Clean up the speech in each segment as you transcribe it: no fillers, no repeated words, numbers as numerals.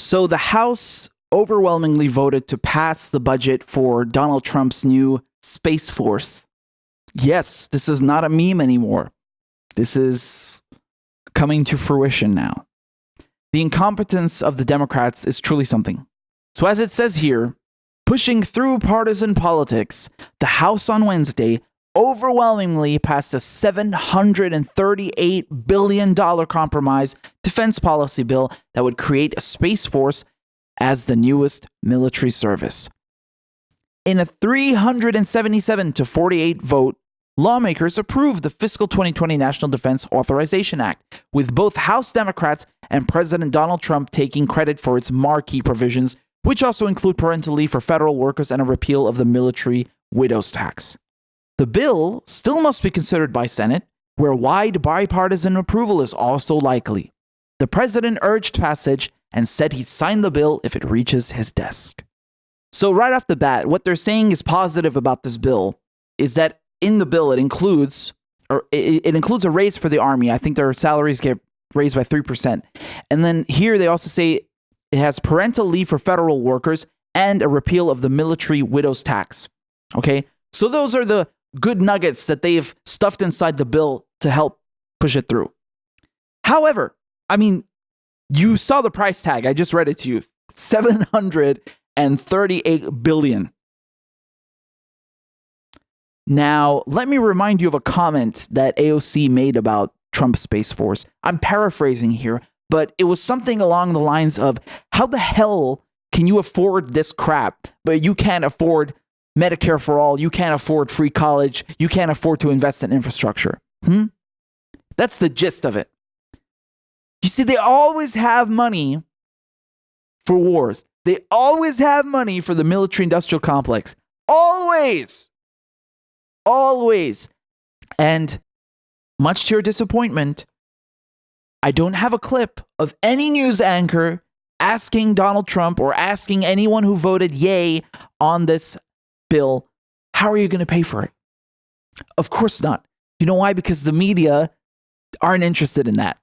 So the House overwhelmingly voted to pass the budget for Donald Trump's new Space Force. Yes, this is not a meme anymore. This is coming to fruition now. The incompetence of the Democrats is truly something. So as it says here, pushing through partisan politics, the House on Wednesday overwhelmingly passed a $738 billion compromise defense policy bill that would create a Space Force as the newest military service. In a 377 to 48 vote, lawmakers approved the fiscal 2020 National Defense Authorization Act, with both House Democrats and President Donald Trump taking credit for its marquee provisions, which also include parental leave for federal workers and a repeal of the military widow's tax. The bill still must be considered by Senate, where wide bipartisan approval is also likely. The president urged passage and said he'd sign the bill if it reaches his desk. So right off the bat, what they're saying is positive about this bill is that in the bill it includes a raise for the Army. I think their salaries get raised by 3%. And then here they also say it has parental leave for federal workers and a repeal of the military widow's tax. Okay? So those are the good nuggets that they've stuffed inside the bill to help push it through. However, I mean, you saw the price tag. I just read it to you. $738 billion. Now, let me remind you of a comment that AOC made about Trump's Space Force. I'm paraphrasing here, but it was something along the lines of, how the hell can you afford this crap, but you can't afford Medicare for all, you can't afford free college, you can't afford to invest in infrastructure? That's the gist of it. You see, they always have money for wars. They always have money for the military-industrial complex. Always. Always. And much to your disappointment, I don't have a clip of any news anchor asking Donald Trump or asking anyone who voted yay on this bill, how are you going to pay for it? Of course not. You know why? Because the media aren't interested in that.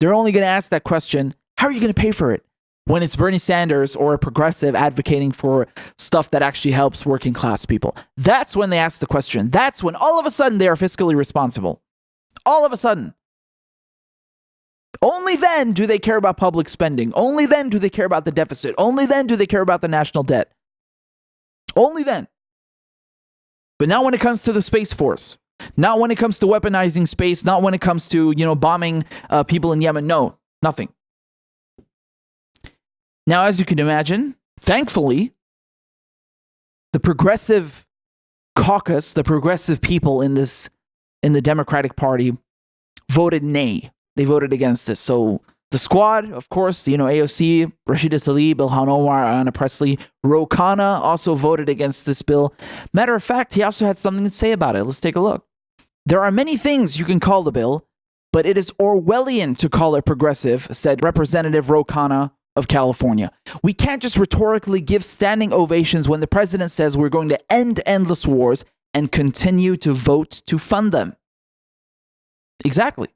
They're only going to ask that question, how are you going to pay for it? When it's Bernie Sanders or a progressive advocating for stuff that actually helps working class people. That's when they ask the question. That's when all of a sudden they are fiscally responsible. All of a sudden. Only then do they care about public spending. Only then do they care about the deficit. Only then do they care about the national debt. Only then. But not when it comes to the Space Force. Not when it comes to weaponizing space. Not when it comes to, bombing people in Yemen. No, nothing. Now, as you can imagine, thankfully, the progressive caucus, the progressive people in the Democratic Party voted nay. They voted against this. So the squad, of course, AOC, Rashida Tlaib, Ilhan Omar, Ayanna Pressley, Ro Khanna also voted against this bill. Matter of fact, he also had something to say about it. Let's take a look. There are many things you can call the bill, but it is Orwellian to call it progressive, said Representative Ro Khanna of California. We can't just rhetorically give standing ovations when the president says we're going to end endless wars and continue to vote to fund them. Exactly.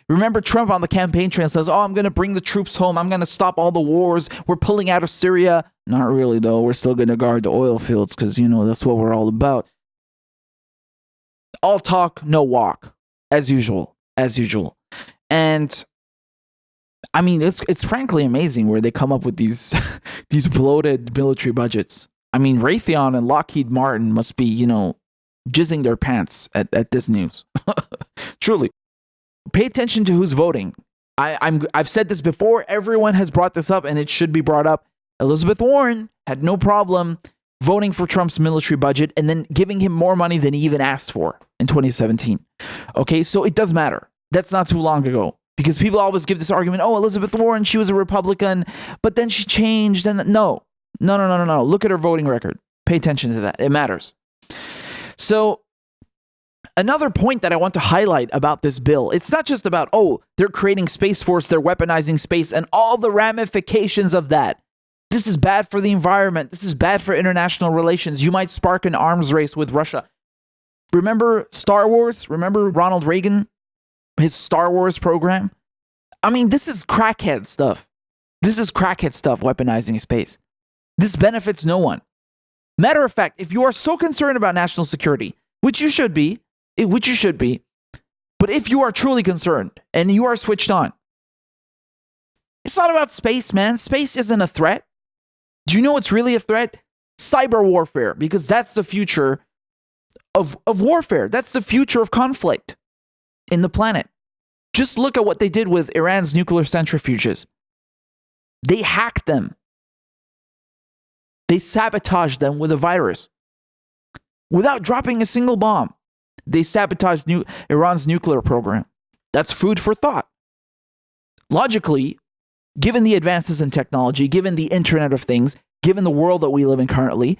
Remember Trump on the campaign trail says, I'm going to bring the troops home. I'm going to stop all the wars. We're pulling out of Syria. Not really, though. We're still going to guard the oil fields because, that's what we're all about. All talk, no walk, as usual. And I mean, it's frankly amazing where they come up with these bloated military budgets. I mean, Raytheon and Lockheed Martin must be, jizzing their pants at this news. Truly. Pay attention to who's voting. I've said this before. Everyone has brought this up, and it should be brought up. Elizabeth Warren had no problem voting for Trump's military budget and then giving him more money than he even asked for in 2017. Okay, so it does matter. That's not too long ago. Because people always give this argument, Elizabeth Warren, she was a Republican, but then she changed. And no. Look at her voting record. Pay attention to that. It matters. So another point that I want to highlight about this bill, it's not just about, they're creating Space Force, they're weaponizing space, and all the ramifications of that. This is bad for the environment. This is bad for international relations. You might spark an arms race with Russia. Remember Star Wars? Remember Ronald Reagan? His Star Wars program? I mean, this is crackhead stuff. This is crackhead stuff, weaponizing space. This benefits no one. Matter of fact, if you are so concerned about national security, which you should be, but if you are truly concerned and you are switched on, it's not about space, man. Space isn't a threat. Do you know what's really a threat? Cyber warfare, because that's the future of warfare. That's the future of conflict in the planet. Just look at what they did with Iran's nuclear centrifuges. They hacked them. They sabotaged them with a virus. Without dropping a single bomb, they sabotaged Iran's nuclear program. That's food for thought. Logically, given the advances in technology, given the Internet of Things, given the world that we live in currently,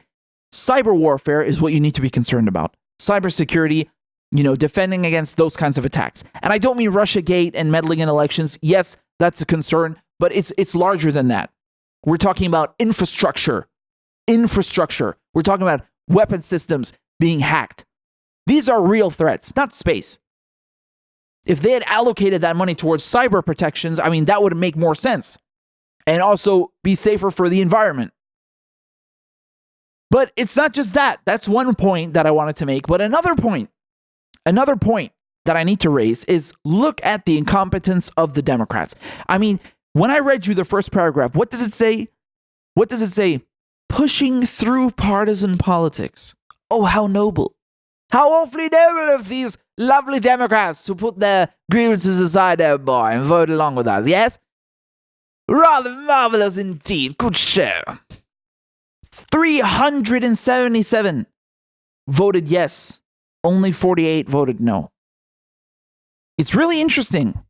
cyber warfare is what you need to be concerned about. Cybersecurity, defending against those kinds of attacks. And I don't mean Russiagate and meddling in elections. Yes, that's a concern, but it's larger than that. We're talking about infrastructure. We're talking about weapon systems being hacked. These are real threats, not space. If they had allocated that money towards cyber protections, I mean, that would make more sense and also be safer for the environment. But it's not just that. That's one point that I wanted to make. But another point that I need to raise is look at the incompetence of the Democrats. I mean, when I read you the first paragraph, what does it say? What does it say? Pushing through partisan politics. Oh, how noble. How awfully noble of these lovely Democrats to put their grievances aside, oh boy, and vote along with us, yes? Rather marvelous indeed. Good show. 377 voted yes. Only 48 voted no. It's really interesting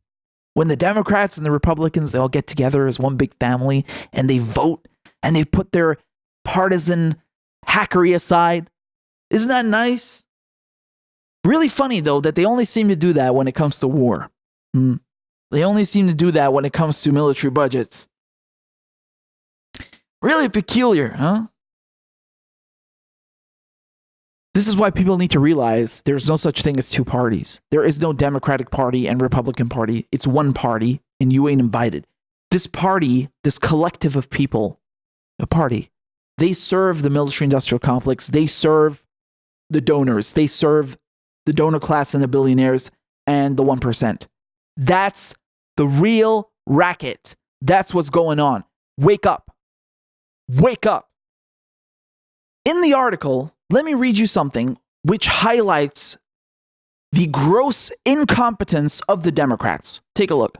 when the Democrats and the Republicans, they all get together as one big family and they vote and they put their partisan hackery aside. Isn't that nice? Really funny, though, that they only seem to do that when it comes to war. They only seem to do that when it comes to military budgets. Really peculiar, huh? This is why people need to realize there's no such thing as two parties. There is no Democratic Party and Republican Party. It's one party, and you ain't invited. This party, this collective of people, a party, they serve the military-industrial complex. They serve the donors. They serve the donor class and the billionaires and the 1%. That's the real racket. That's what's going on. Wake up. Wake up. In the article, let me read you something which highlights the gross incompetence of the Democrats. Take a look.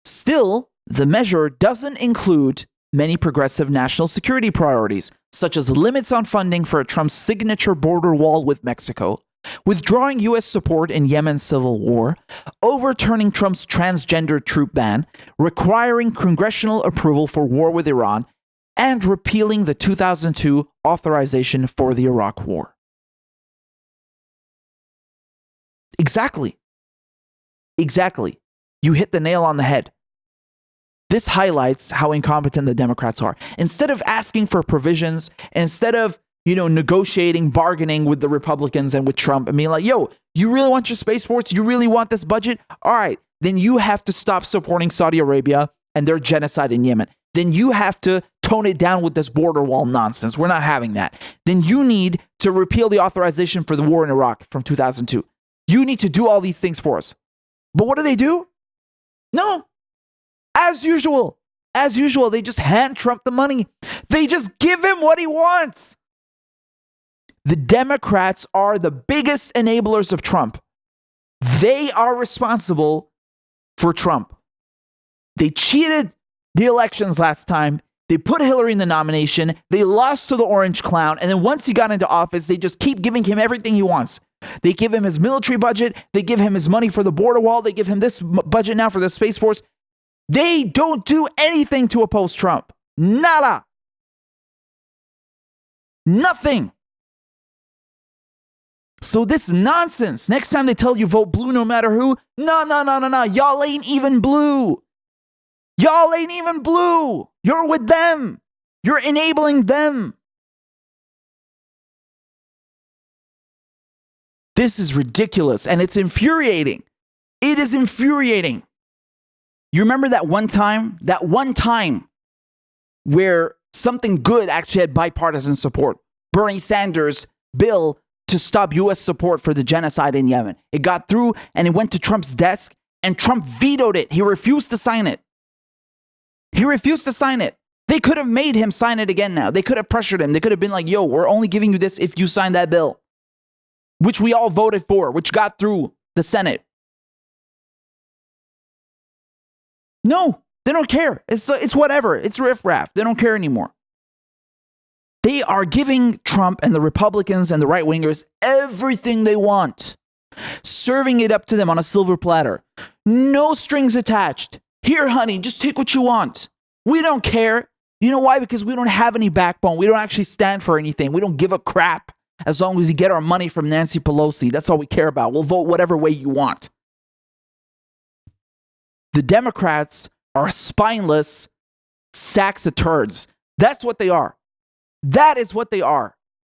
Still, the measure doesn't include many progressive national security priorities, such as limits on funding for Trump's signature border wall with Mexico, withdrawing U.S. support in Yemen's civil war, overturning Trump's transgender troop ban, requiring congressional approval for war with Iran, and repealing the 2002 authorization for the Iraq War. Exactly. You hit the nail on the head. This highlights how incompetent the Democrats are. Instead of asking for provisions, instead of negotiating, bargaining with the Republicans and with Trump and being like, yo, you really want your Space Force? You really want this budget? All right, then you have to stop supporting Saudi Arabia and their genocide in Yemen. Then you have to tone it down with this border wall nonsense. We're not having that. Then you need to repeal the authorization for the war in Iraq from 2002. You need to do all these things for us. But what do? No. As usual, they just hand Trump the money. They just give him what he wants. The Democrats are the biggest enablers of Trump. They are responsible for Trump. They cheated the elections last time. They put Hillary in the nomination. They lost to the orange clown. And then once he got into office, they just keep giving him everything he wants. They give him his military budget. They give him his money for the border wall. They give him this budget now for the Space Force. They don't do anything to oppose Trump. Nada. Nothing. So this nonsense, next time they tell you vote blue no matter who, no. Y'all ain't even blue. You're with them. You're enabling them. This is ridiculous and it's infuriating. It is infuriating. You remember that one time where something good actually had bipartisan support? Bernie Sanders' bill to stop U.S. support for the genocide in Yemen. It got through and it went to Trump's desk and Trump vetoed it. He refused to sign it. They could have made him sign it again now. They could have pressured him. They could have been like, yo, we're only giving you this if you sign that bill, which we all voted for, which got through the Senate. No, they don't care. It's whatever. It's riffraff. They don't care anymore. They are giving Trump and the Republicans and the right-wingers everything they want, serving it up to them on a silver platter. No strings attached. Here, honey, just take what you want. We don't care. You know why? Because we don't have any backbone. We don't actually stand for anything. We don't give a crap as long as you get our money from Nancy Pelosi. That's all we care about. We'll vote whatever way you want. The Democrats are spineless sacks of turds. That's what they are. That is what they are.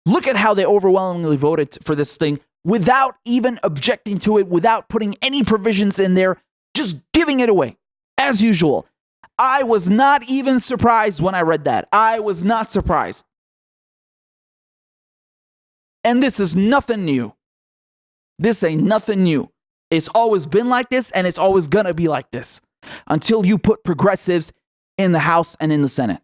Look at how they overwhelmingly voted for this thing without even objecting to it, without putting any provisions in there, just giving it away, as usual. I was not even surprised when I read that. I was not surprised. And this is nothing new. This ain't nothing new. It's always been like this, and it's always gonna be like this until you put progressives in the House and in the Senate.